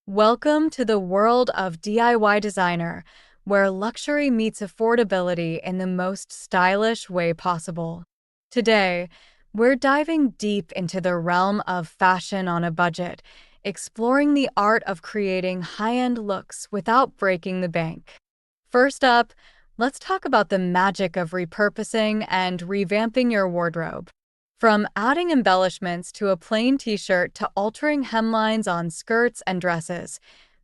Welcome to the world of DIY designer, where luxury meets affordability in the most stylish way possible. Today, we're diving deep into the realm of fashion on a budget, exploring the art of creating high-end looks without breaking the bank. First up, let's talk about the magic of repurposing and revamping your wardrobe. From adding embellishments to a plain t-shirt to altering hemlines on skirts and dresses,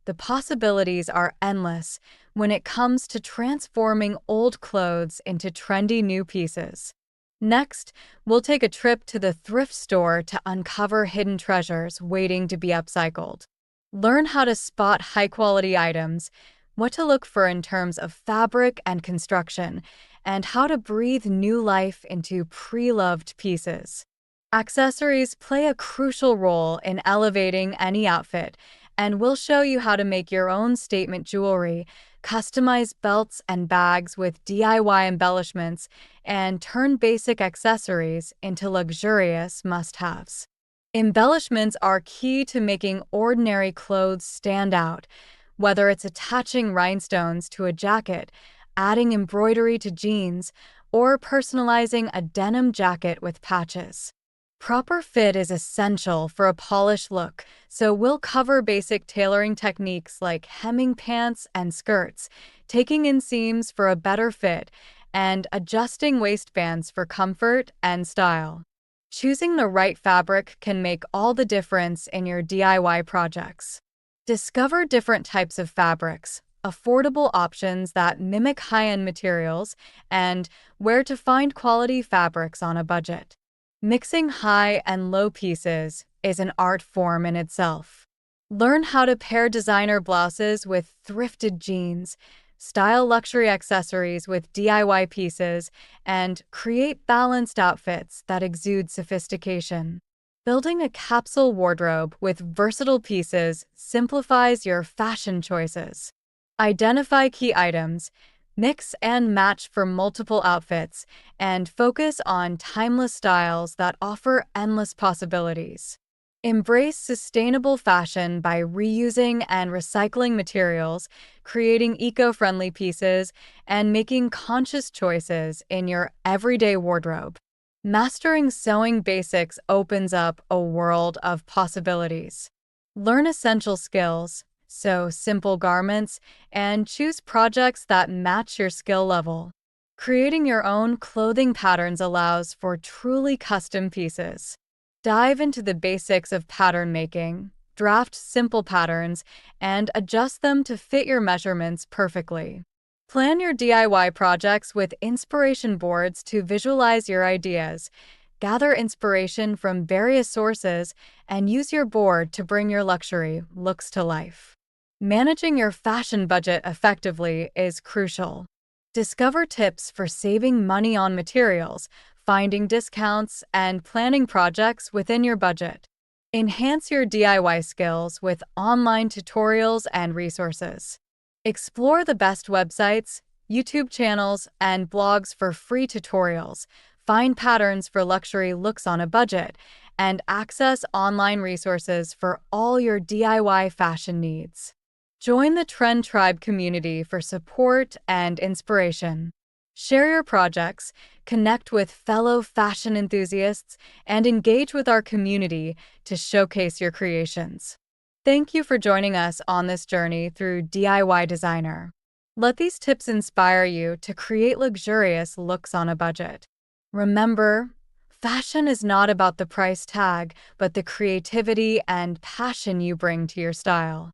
the possibilities are endless when it comes to transforming old clothes into trendy new pieces. Next, we'll take a trip to the thrift store to uncover hidden treasures waiting to be upcycled. Learn how to spot high-quality items, what to look for in terms of fabric and construction, and how to breathe new life into pre-loved pieces. Accessories play a crucial role in elevating any outfit, and we'll show you how to make your own statement jewelry, customize belts and bags with DIY embellishments, and turn basic accessories into luxurious must-haves. Embellishments are key to making ordinary clothes stand out, whether it's attaching rhinestones to a jacket, adding embroidery to jeans, or personalizing a denim jacket with patches. Proper fit is essential for a polished look, so we'll cover basic tailoring techniques like hemming pants and skirts, taking in seams for a better fit, and adjusting waistbands for comfort and style. Choosing the right fabric can make all the difference in your DIY projects. Discover different types of fabrics, affordable options that mimic high-end materials, and where to find quality fabrics on a budget. Mixing high and low pieces is an art form in itself. Learn how to pair designer blouses with thrifted jeans, style luxury accessories with DIY pieces, and create balanced outfits that exude sophistication. Building a capsule wardrobe with versatile pieces simplifies your fashion choices. Identify key items, mix and match for multiple outfits, and focus on timeless styles that offer endless possibilities. Embrace sustainable fashion by reusing and recycling materials, creating eco-friendly pieces, and making conscious choices in your everyday wardrobe. Mastering sewing basics opens up a world of possibilities. Learn essential skills, sew simple garments, and choose projects that match your skill level. Creating your own clothing patterns allows for truly custom pieces. Dive into the basics of pattern making, draft simple patterns, and adjust them to fit your measurements perfectly. Plan your DIY projects with inspiration boards to visualize your ideas. Gather inspiration from various sources and use your board to bring your luxury looks to life. Managing your fashion budget effectively is crucial. Discover tips for saving money on materials, finding discounts, and planning projects within your budget. Enhance your DIY skills with online tutorials and resources. Explore the best websites, YouTube channels, and blogs for free tutorials, find patterns for luxury looks on a budget, and access online resources for all your DIY fashion needs. Join the Trend Tribe community for support and inspiration. Share your projects, connect with fellow fashion enthusiasts, and engage with our community to showcase your creations. Thank you for joining us on this journey through DIY designer. Let these tips inspire you to create luxurious looks on a budget. Remember, fashion is not about the price tag, but the creativity and passion you bring to your style.